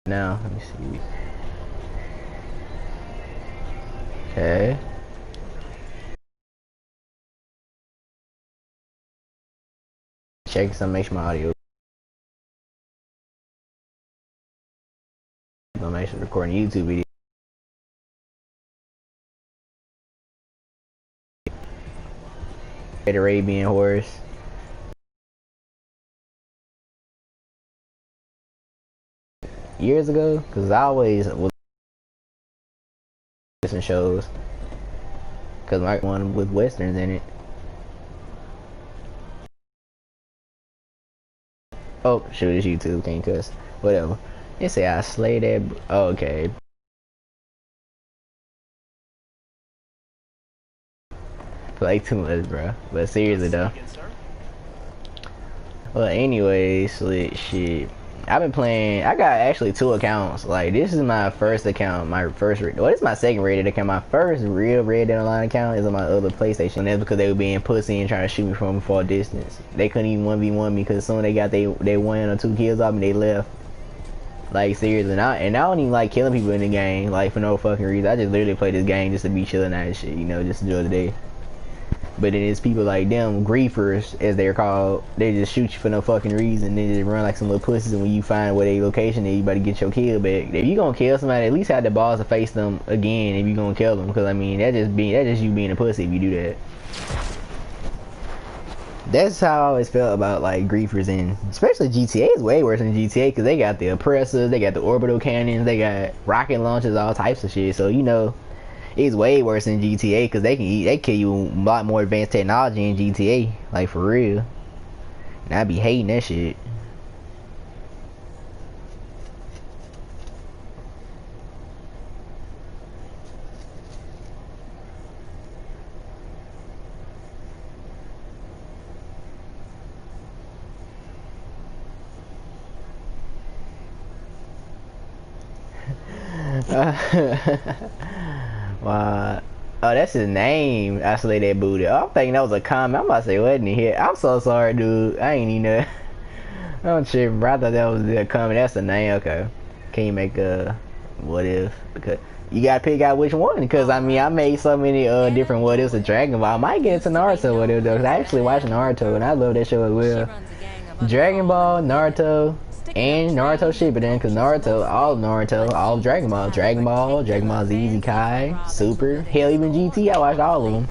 Now, let me see. Okay. Check some, make sure my audio. Gonna make sure recording a YouTube video. The Arabian horse. Years ago, because I always was listening shows. Because my one with westerns in it. Oh, shoot, it's YouTube, can't cuss. Whatever. They say I slay that. Oh, okay. Play too much, bro. But seriously, though. Well, anyways, shit. I've been playing. I got actually 2 accounts. Like, this is my first account. My first. Well, this is my second rated account. My first real Red Dead Online account is on my other PlayStation. And that's because they were being pussy and trying to shoot me from a far distance. They couldn't even 1v1 me because as soon as they got they 1 or 2 kills off me, they left. Like, seriously. And I don't even like killing people in the game. Like, for no fucking reason. I just literally play this game just to be chilling out and shit. You know, just enjoy the day. But then it's people like them, griefers, as they're called. They just shoot you for no fucking reason. They just run like some little pussies, and when you find where they location, then you better get your kill back. If you gonna kill somebody, at least have the balls to face them again if you gonna kill them. Because I mean, that's just you being a pussy if you do that. That's how I always felt about like griefers, and especially GTA is way worse than GTA because they got the oppressors, they got the orbital cannons, they got rocket launchers, all types of shit. So you know. It's way worse than GTA because they kill you a lot more advanced technology in GTA, like for real. And I be hating that shit. Wow. Oh, that's his name. I slay that booty. Oh, I'm thinking that was a comment. I'm about to say, what in here? I'm so sorry, dude. I ain't even know. I'm tripping, bro. I thought that was a comment. That's the name. Okay. Can you make a what if? Because you gotta pick out which one. Because I mean, I made so many different what ifs of Dragon Ball. I might get into Naruto what if though. Cause I actually watched Naruto and I love that show as well. Dragon Ball, Naruto, and Naruto Shippuden, cause Naruto, all Dragon Ball, Dragon Ball Z, Kai, Super, hell even GT, I watched all of them.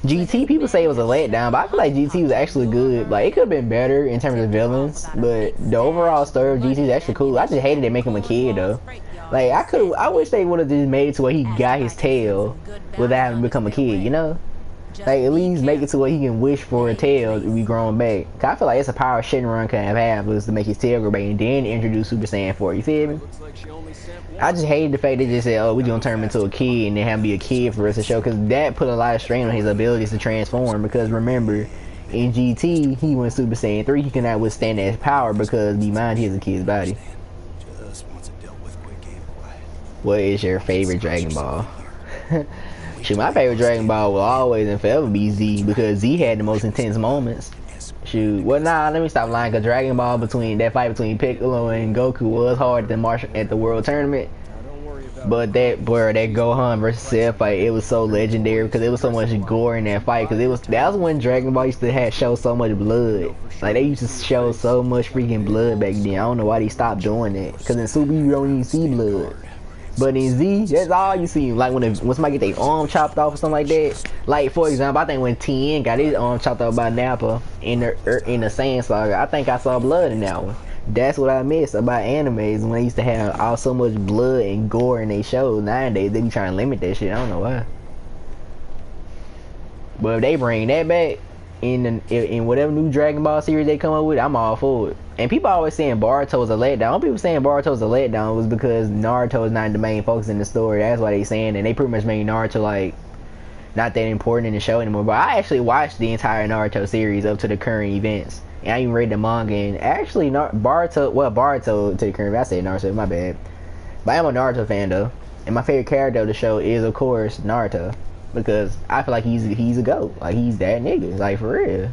GT, people say it was a letdown, but I feel like GT was actually good. Like, it could have been better in terms of villains, but the overall story of GT is actually cool. I just hated they make him a kid though. Like, I wish they would have just made it to where he got his tail without having to become a kid, you know? Like, at least make it to where he can wish for a tail to be grown back. Cause I feel like it's a power Shenron can have was to make his tail grow back and then introduce Super Saiyan 4. You feel me? I just hated the fact they just said, oh, we're gonna turn him into a kid and then have him be a kid for the rest of the show. Cause that put a lot of strain on his abilities to transform. Because remember, in GT, he went Super Saiyan 3. He cannot withstand that power because be mind he has a kid's body. What is your favorite Dragon Ball? Shoot, my favorite Dragon Ball will always and forever be Z because Z had the most intense moments. Shoot, well, nah, let me stop lying. Cause Dragon Ball that fight between Piccolo and Goku was hard at the World Tournament. But that Gohan versus Cell fight, it was so legendary because it was so much gore in that fight. Cause that was when Dragon Ball used to show so much blood. Like they used to show so much freaking blood back then. I don't know why they stopped doing that. Cause in Super you don't even see blood. But in Z, that's all you see. Like when somebody get their arm chopped off or something like that. Like for example, I think when Tien got his arm chopped off by Nappa in the Saiyan Saga, I think I saw blood in that one. That's what I miss about animes when they used to have so much blood and gore in their shows. Nowadays they be trying to limit that shit. I don't know why. But if they bring that back in whatever new Dragon Ball series they come up with, I'm all for it. And people always saying Boruto's a letdown. People saying Boruto's a letdown was because Naruto is not the main focus in the story. That's why they saying, and they pretty much made Naruto like not that important in the show anymore. But I actually watched the entire Naruto series up to the current events, and I even read the manga. And actually, Boruto to the current. I said Naruto, my bad. But I'm a Naruto fan though, and my favorite character of the show is of course Naruto because I feel like he's a goat. Like he's that nigga, like for real.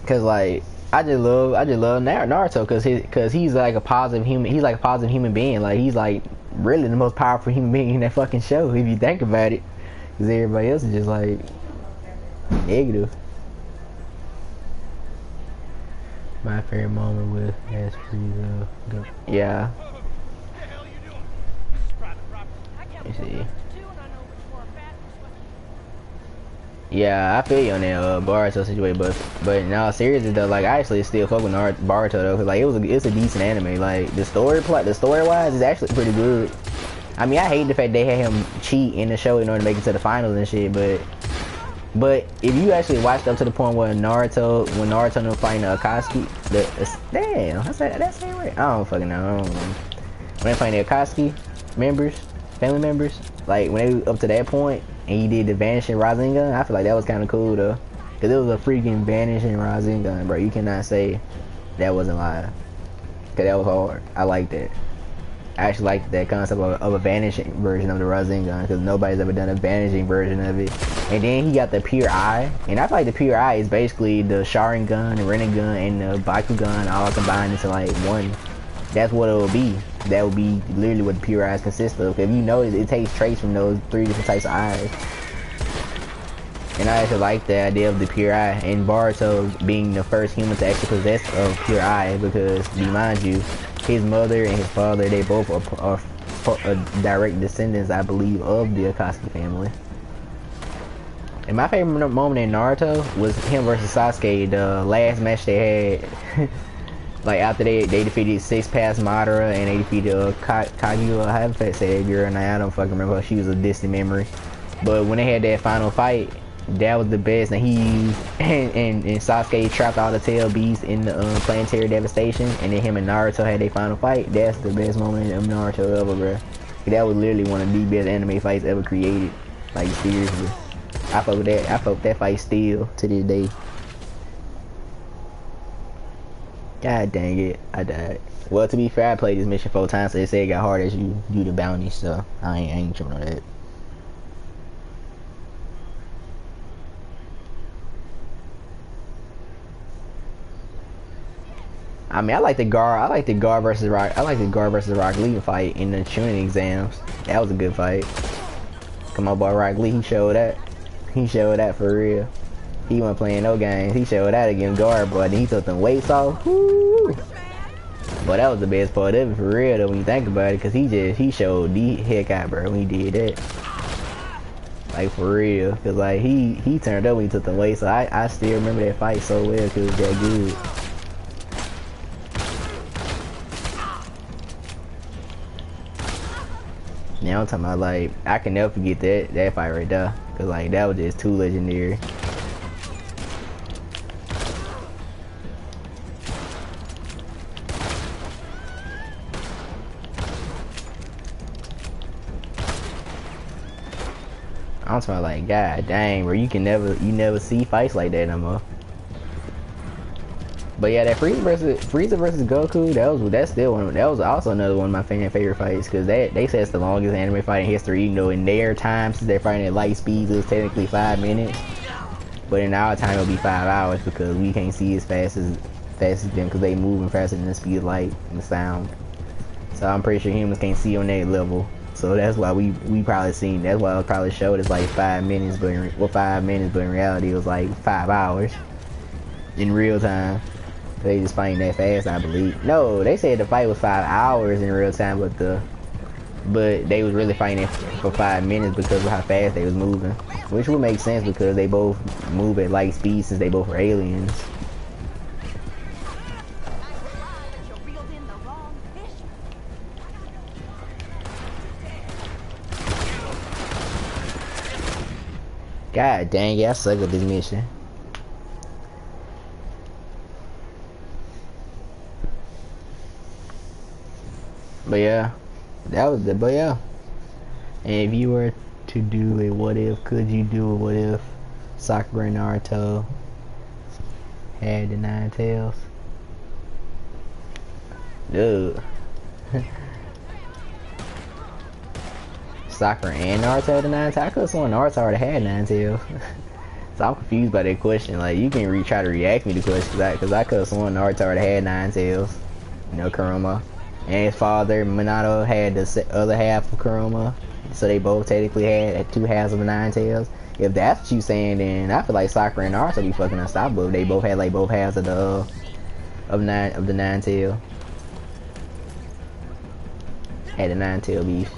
Cause like I just love Naruto cause he's like a positive human. He's like a positive human being. Like he's like really the most powerful human being in that fucking show if you think about it. Cause everybody else is just like negative. My favorite moment with as Frieza. Yeah. Let me see. Yeah, I feel you on that Boruto situation, but no, seriously though, like I actually still fuck with Boruto though, cause like it's a decent anime. Like the story wise is actually pretty good. I mean, I hate the fact they had him cheat in the show in order to make it to the finals and shit, but if you actually watched up to the point where Naruto was fighting Akatsuki, damn, that's it right. I don't fucking know. I don't know. When they fighting the Akatsuki family members, like when they was up to that point and he did the vanishing Rasengan, I feel like that was kind of cool though, cause it was a freaking vanishing Rasengan, bro. You cannot say that wasn't live, cause that was hard. I like that. I actually like that concept of a vanishing version of the Rasengan, because nobody's ever done a vanishing version of it. And then he got the pure eye, and I feel like the pure eye is basically the Sharingan, the Rinnegan, and the Bakugan all combined into like one. That's what it will be. That would be literally what the pure eyes consist of. If you notice, it takes traits from those 3 different types of eyes. And I actually like the idea of the pure eye, and Boruto being the first human to actually possess a pure eye, because, remind you, his mother and his father, they both are direct descendants, I believe, of the Akatsuki family. And my favorite moment in Naruto was him versus Sasuke, the last match they had. Like after they defeated Six Paths Madara and they defeated Kaguya, I haven't to say that girl now, I don't fucking remember, she was a distant memory. But when they had that final fight, that was the best, and and Sasuke trapped all the tail beasts in the planetary devastation, and then him and Naruto had their final fight. That's the best moment of Naruto ever, bro. That was literally one of the best anime fights ever created. Like seriously, I fuck with that. I fuck with that fight still to this day. God dang it, I died. Well, to be fair, I played this mission 4 times, so they say it got hard as you do the bounty, so I ain't tripping on that. I mean, I like the Gar versus Rock Lee fight in the Chunin exams. That was a good fight. Come on, boy, Rock Lee, he showed that. He showed that for real. He wasn't playing no games. He showed that against Gar, boy. Then he took them weights off. Woo! But that was the best part of it for real, though, when you think about it, because he showed the heck out, bro, when he did that. Like, for real. Because, like, he turned up when he took them weights, so I still remember that fight so well, because it was that good. Now I'm talking about, like, I can never forget that fight right there. Cause like that was just too legendary. I'm talking like, god dang, bro, you never see fights like that no more. But yeah, that Frieza versus Goku, that was also another one of my favorite fights, because they say it's the longest anime fight in history, even though in their time, since they're fighting at light speeds, it was technically 5 minutes. But in our time it'll be 5 hours, because we can't see as fast as them, because they moving faster than the speed of light and the sound. So I'm pretty sure humans can't see on that level. So that's why we probably seen, that's why it probably showed us like 5 minutes, but in reality it was like 5 hours in real time. They just fighting that fast, I believe. No, they said the fight was 5 hours in real time, but they was really fighting it for 5 minutes because of how fast they was moving, which would make sense because they both move at light speed since they both are aliens. God dang it, I suck at this mission. But yeah, but yeah. And if you were to do a what if, could you do a what if Sakura and Naruto had the 9 tails? Dude. Sakura and Naruto had the 9 tails? I could've sworn Naruto already had 9 tails. So I'm confused by that question. Like, you can try to react me to questions because I could have sworn Naruto already had 9 tails. You know, Kurama. And his father, Minato, had the other half of Kurama. So they both technically had 2 halves of 9 tails. If that's what you saying, then I feel like Sakura and Naruto be fucking unstoppable. If they both had like both halves of the the 9 tail. Had the 9 tail beef.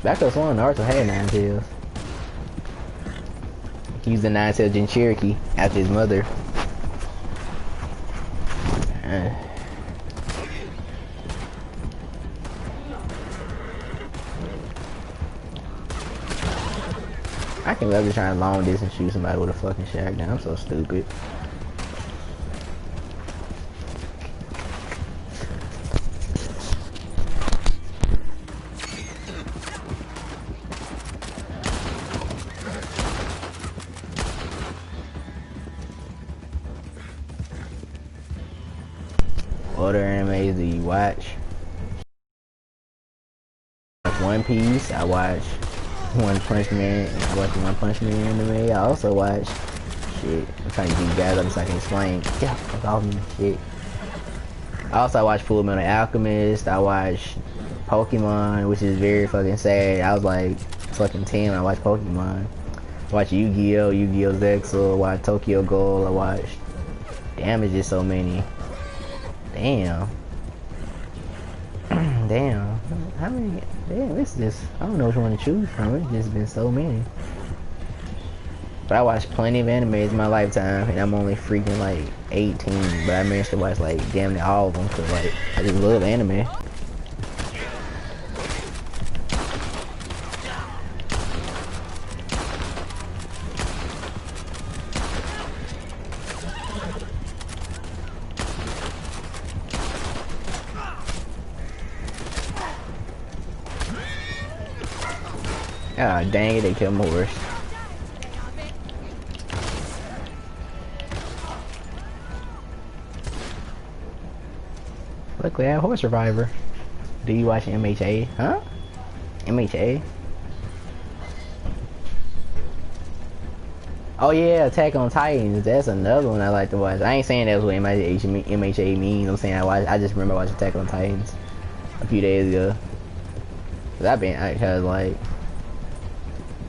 But I could have sworn Naruto had 9 tails. He used the 9 tail Jinchuriki after his mother. I can love trying to long distance shoot somebody with a fucking shotgun. I'm so stupid. What other animes do you watch? One Piece. I watch One Punch Man. I watch One Punch Man anime. I also watch shit. I'm trying to get you guys up so I can explain. Yeah, fuck off me. Shit. I also watch Full Metal Alchemist. I watch Pokemon, which is very fucking sad. I was like fucking 10 when I watched Pokemon. I watch Yu-Gi-Oh, Yu-Gi-Oh Zexal. I watch Tokyo Ghoul. I watch. Damn, it's just so many. Damn. Damn. How many? Damn, it's just, I don't know which one to choose from. It's just been so many. But I watched plenty of animes in my lifetime, and I'm only freaking like 18. But I managed to watch like damn near all of them, cause like, I just love anime. Ah, dang it, they killed my horse. Luckily, I have Horse Survivor. Do you watch MHA? Huh? MHA? Oh yeah, Attack on Titans. That's another one I like to watch. I ain't saying that's what MHA means. I'm saying I just remember watching Attack on Titans a few days ago. Cause like,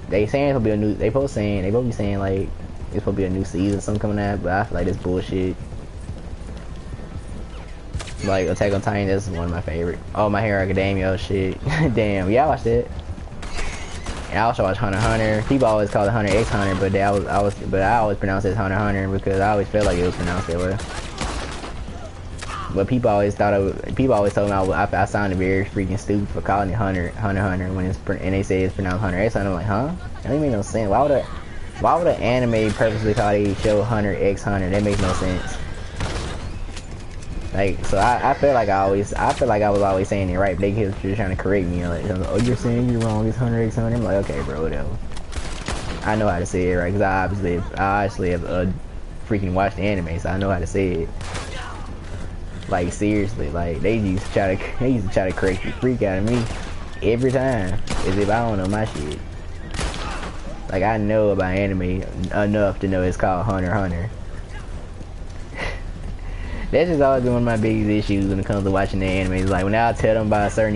they saying it'll be a new. They both be saying like it's supposed to be a new season, something coming out. But I feel like that's bullshit. Like Attack on Titan, that's one of my favorite. Oh, My Hero Academia, shit. Damn, yeah, I watched it. And I also watch Hunter x Hunter. People always call it Hunter x Hunter, but I always pronounce it as Hunter x Hunter because I always felt like it was pronounced that way. But people always told me I sounded very freaking stupid for calling it Hunter x Hunter when and they say it's pronounced Hunter x Hunter. I'm like, huh? That don't make no sense. Why would an anime purposely call a show Hunter x Hunter? That makes no sense. Like, so I feel like I was always saying it right, but they kept trying to correct me. Like, oh, you're saying you're wrong. It's Hunter x Hunter. I'm like, okay, bro, whatever. I know how to say it right because I obviously have freaking watched the anime, so I know how to say it. Like, seriously, like they used to try to correct the freak out of me every time as if I don't know my shit. Like, I know about anime enough to know it's called Hunter x Hunter. That's just always been one of my biggest issues when it comes to watching the anime. It's like when I tell them about a certain